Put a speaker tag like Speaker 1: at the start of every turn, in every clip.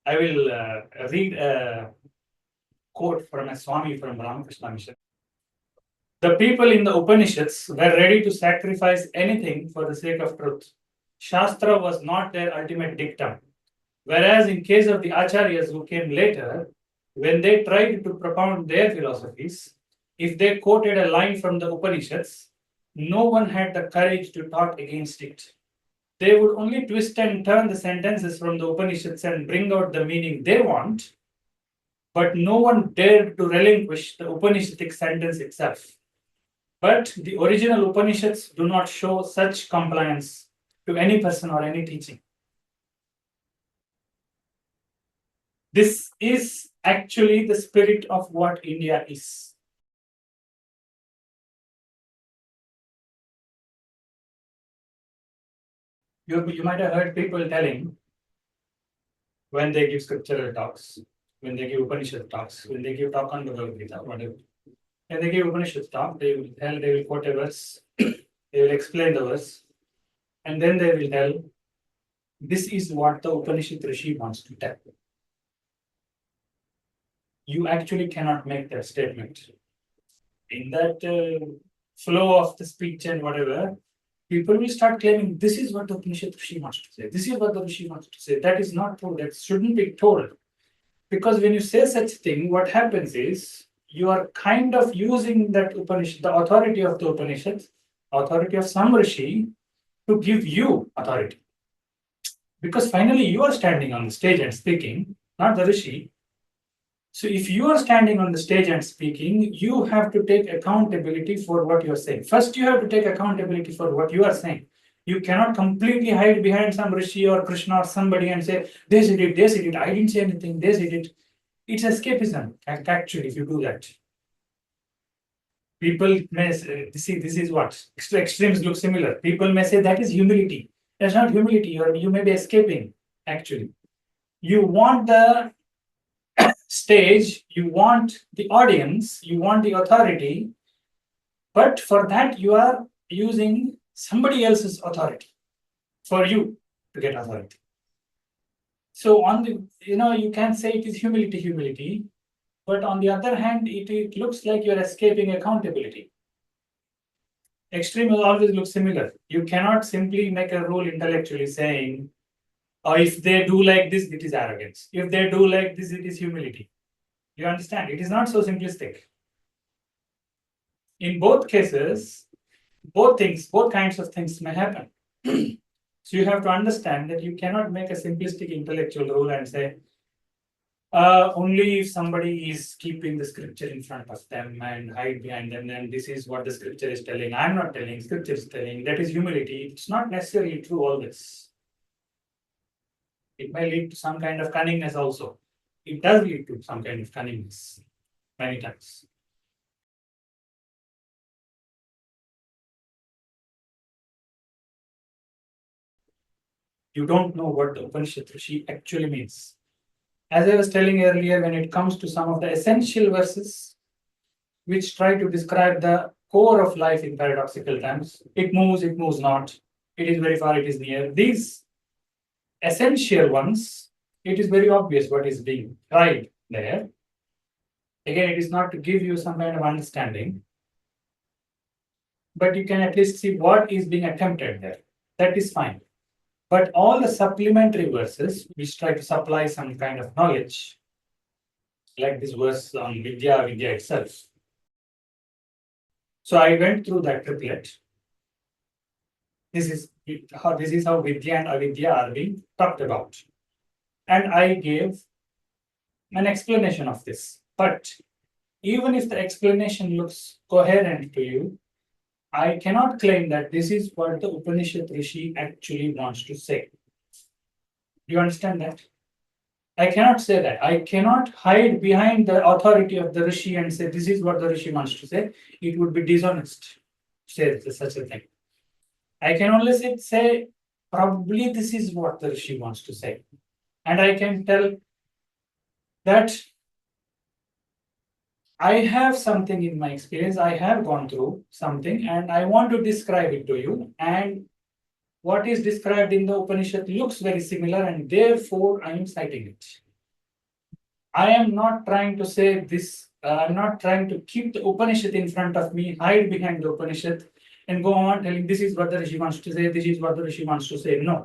Speaker 1: I will read a quote from a Swami from Ramakrishna Mission. The people in the Upanishads were ready to sacrifice anything for the sake of truth. Shastra was not their ultimate dictum. Whereas in case of the Acharyas who came later, when they tried to propound their philosophies, if they quoted a line from the Upanishads, no one had the courage to talk against it. They would only twist and turn the sentences from the Upanishads and bring out the meaning they want, but no one dared to relinquish the Upanishadic sentence itself. But the original Upanishads do not show such compliance to any person or any teaching. This is actually the spirit of what India is. You might have heard people telling when they give scriptural talks, when they give Upanishad talks, when they give talk on Bhagavadgita, whatever. When they give Upanishad talk, they will quote a verse, they will explain the verse, and then they will tell, this is what the Upanishad Rishi wants to tell. You actually cannot make that statement. In that flow of the speech and whatever, people will start claiming, this is what the Upanishad Rishi wants to say. This is what the Rishi wants to say. That is not true. That shouldn't be told. Because when you say such thing, what happens is, you are kind of using that Upanishad, the authority of the Upanishad, authority of some Rishi, to give you authority. Because finally you are standing on the stage and speaking, not the Rishi. So if you are standing on the stage and speaking, you have to take accountability for what you are saying. First, you have to take accountability for what you are saying. You cannot completely hide behind some Rishi or Krishna or somebody and say, they said it, I didn't say anything, they said it. It's escapism, actually, if you do that. People may say, this is what? Extremes look similar. People may say that is humility. That's not humility, or you may be escaping, actually. You want the stage, you want the audience, you want the authority, but for that you are using somebody else's authority for you to get authority. So on the, you can say it is humility, but on the other hand, it looks like you're escaping accountability. Extreme will always look similar. You cannot simply make a rule intellectually saying, if they do like this, it is arrogance. If they do like this, it is humility. You understand? It is not so simplistic. In both cases, both kinds of things may happen. So you have to understand that you cannot make a simplistic intellectual rule and say, only if somebody is keeping the scripture in front of them and hide behind them, then this is what the scripture is telling. I'm not telling, scripture is telling. That is humility. It's not necessarily true always. It may lead to some kind of cunningness also. It does lead to some kind of cunningness many times. You don't know what the Upanishad Rishi actually means. As I was telling earlier, when it comes to some of the essential verses which try to describe the core of life in paradoxical terms, it moves not, it is very far, it is near. These essential ones, it is very obvious what is being tried there. Again, it is not to give you some kind of understanding, but you can at least see what is being attempted there. That is fine. But all the supplementary verses which try to supply some kind of knowledge, like this verse on Vidya itself. So I went through that triplet. This is how Vidya and Avidya are being talked about. And I gave an explanation of this. But even if the explanation looks coherent to you, I cannot claim that this is what the Upanishad Rishi actually wants to say. Do you understand that? I cannot say that. I cannot hide behind the authority of the Rishi and say this is what the Rishi wants to say. It would be dishonest to say such a thing. I can only say probably this is what the Rishi wants to say. And I can tell that I have something in my experience, I have gone through something and I want to describe it to you, and what is described in the Upanishad looks very similar and therefore I am citing it. I am not trying to say this, I'm not trying to keep the Upanishad in front of me, hide behind the Upanishad, and go on telling this is what the Rishi wants to say, this is what the Rishi wants to say. No,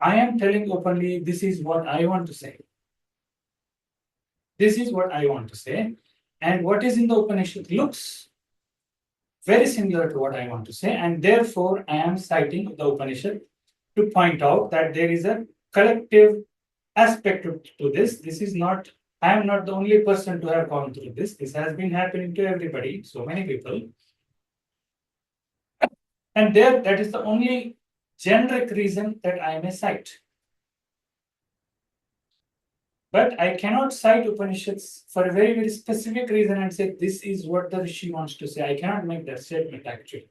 Speaker 1: I am telling openly, this is what I want to say. This is what I want to say. And what is in the Upanishad looks very similar to what I want to say. And therefore, I am citing the Upanishad to point out that there is a collective aspect to this. This is not, I am not the only person to have gone through this. This has been happening to everybody, so many people. And there, that is the only generic reason that I may cite. But I cannot cite Upanishads for a very, very specific reason and say this is what the Rishi wants to say. I cannot make that statement actually.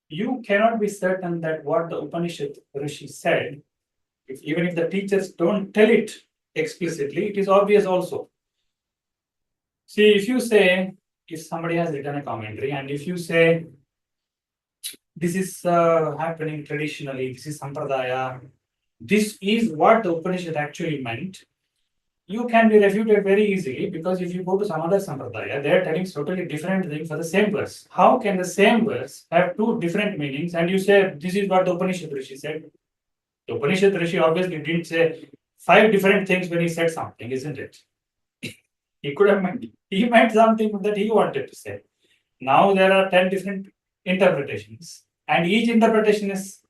Speaker 1: You cannot be certain that what the Upanishad Rishi said, even if the teachers don't tell it explicitly, it is obvious also. See, if you say, if somebody has written a commentary and if you say, this is happening traditionally, this is Sampradaya, this is what the Upanishad actually meant, you can be refuted very easily because if you go to some other Sampradaya, they are telling totally different thing for the same verse. How can the same verse have two different meanings and you say this is what the Upanishad Rishi said? The Upanishad Rishi obviously didn't say 5 different things when he said something, isn't it? He could have meant, he meant something that he wanted to say. Now there are 10 different interpretations and each interpretation is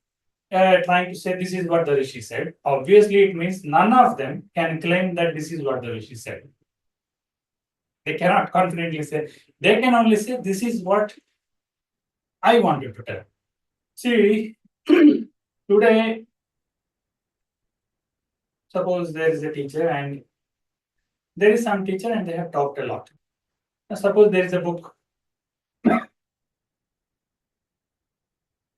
Speaker 1: trying to say this is what the Rishi said. Obviously, it means none of them can claim that this is what the Rishi said. They cannot confidently say, they can only say this is what I wanted to tell. See, today, suppose there is a teacher and there is some teacher and they have talked a lot. Now, suppose there is a book.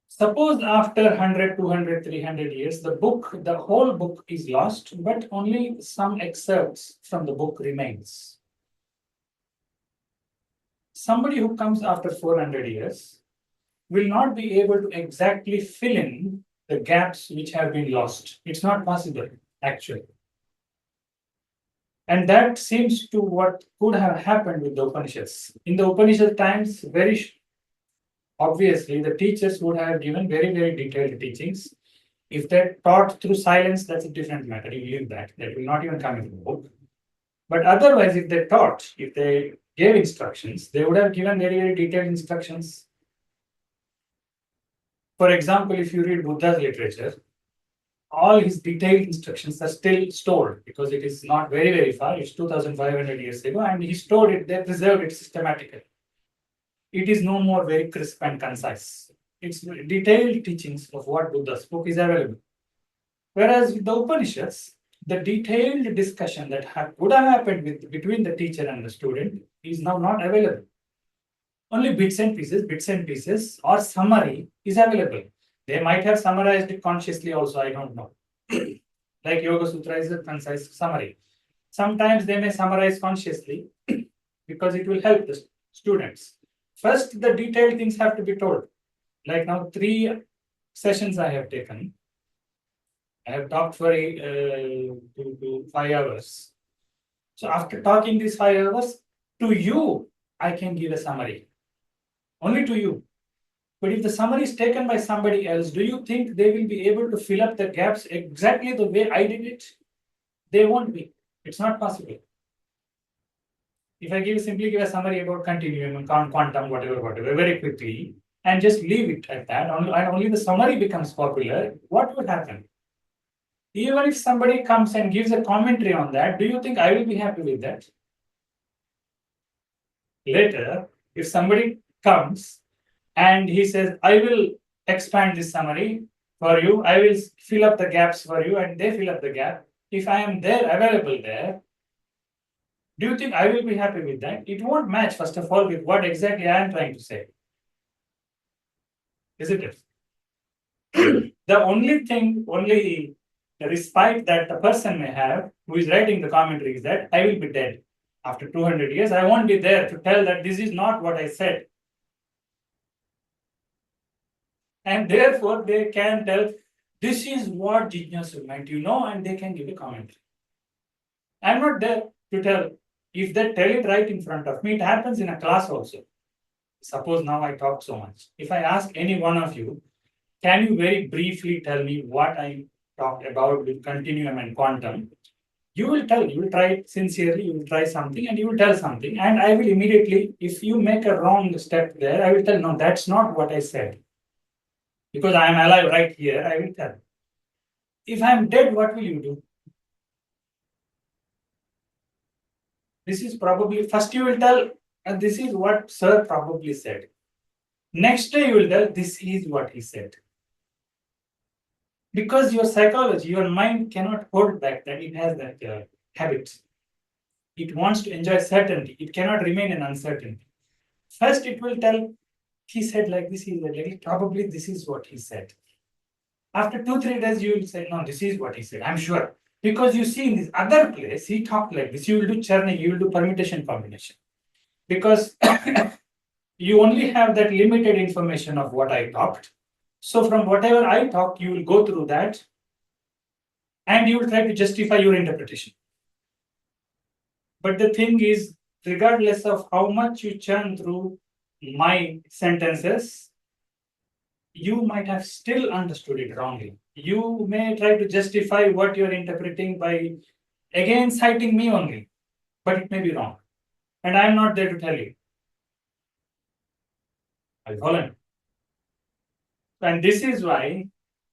Speaker 1: Suppose after 100, 200, 300 years, the whole book is lost, but only some excerpts from the book remains. Somebody who comes after 400 years will not be able to exactly fill in the gaps which have been lost. It's not possible, actually. And that seems to what could have happened with the Upanishads. In the Upanishad times, very obviously, the teachers would have given very, very detailed teachings. If they taught through silence, that's a different matter. You leave that. That will not even come into the book. But otherwise, if they taught, if they gave instructions, they would have given very, very detailed instructions. For example, if you read Buddha's literature, all his detailed instructions are still stored because it is not very, very far. It's 2,500 years ago, and he stored it, they preserved it systematically. It is no more very crisp and concise. It's detailed teachings of what Buddha spoke is available. Whereas with the Upanishads, the detailed discussion that would have happened between the teacher and the student is now not available. Only bits and pieces, or summary is available. They might have summarized it consciously also, I don't know. Like Yoga Sutra is a concise summary. Sometimes they may summarize consciously because it will help the students. First, the detailed things have to be told. Like now, 3 sessions I have taken. I have talked for 5 hours. So after talking these 5 hours, to you, I can give a summary. Only to you. But if the summary is taken by somebody else, do you think they will be able to fill up the gaps exactly the way I did it? They won't be. It's not possible. If I simply give a summary about continuum, quantum, whatever, very quickly, and just leave it at that, and only the summary becomes popular, what would happen? Even if somebody comes and gives a commentary on that, do you think I will be happy with that? Later, if somebody comes and he says, I will expand this summary for you, I will fill up the gaps for you, and they fill up the gap. If I am there, available there, do you think I will be happy with that? It won't match, first of all, with what exactly I am trying to say. Isn't it? The only respite that the person may have who is writing the commentary is that I will be dead. After 200 years, I won't be there to tell that this is not what I said. And therefore, they can tell, this is what Jijnasu meant, and they can give a commentary. I'm not there. to tell. If they tell it right in front of me, it happens in a class also. Suppose now I talk so much. If I ask any one of you, can you very briefly tell me what I talked about with continuum and quantum? You will tell, you will try it sincerely, you will try something and you will tell something. And I will immediately, if you make a wrong step there, I will tell, no, that's not what I said. Because I am alive right here, I will tell. If I am dead, what will you do? This is probably, first you will tell, this is what sir probably said. Next day you will tell, this is what he said. Because your psychology, your mind cannot hold back that it has that habit. It wants to enjoy certainty. It cannot remain in uncertainty. First, it will tell, he said like this, he said like, probably this is what he said. After 2-3 days, you will say, no, this is what he said, I'm sure. Because you see in this other place, he talked like this. You will do churning, you will do permutation combination. Because you only have that limited information of what I talked. So from whatever I talked, you will go through that and you will try to justify your interpretation. But the thing is, regardless of how much you churn through my sentences, you might have still understood it wrongly. You may try to justify what you're interpreting by again citing me only, but it may be wrong. And I'm not there to tell you. I follow. And this is why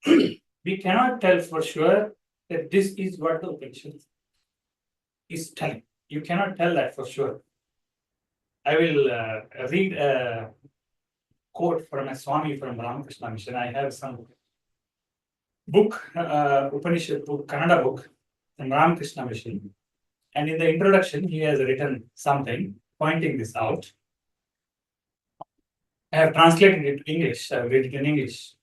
Speaker 1: we cannot tell for sure that this is what the Upanishad is telling. You cannot tell that for sure. I will read a quote from a Swami from Ramakrishna Mission. I have some book, Upanishad book, Kannada book from Ramakrishna Mission. And in the introduction, he has written something pointing this out. I have translated it to English. I have read it in English.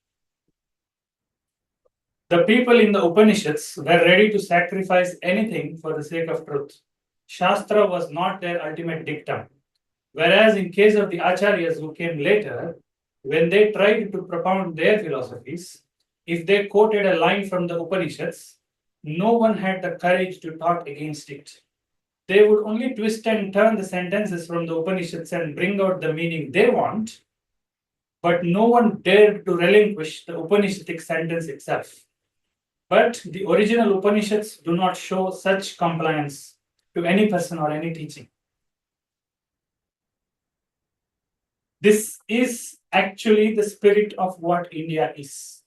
Speaker 1: The people in the Upanishads were ready to sacrifice anything for the sake of truth. Shastra was not their ultimate dictum. Whereas in case of the Acharyas who came later, when they tried to propound their philosophies, if they quoted a line from the Upanishads, no one had the courage to talk against it. They would only twist and turn the sentences from the Upanishads and bring out the meaning they want, but no one dared to relinquish the Upanishadic sentence itself. But the original Upanishads do not show such compliance to any person or any teaching. This is actually the spirit of what India is.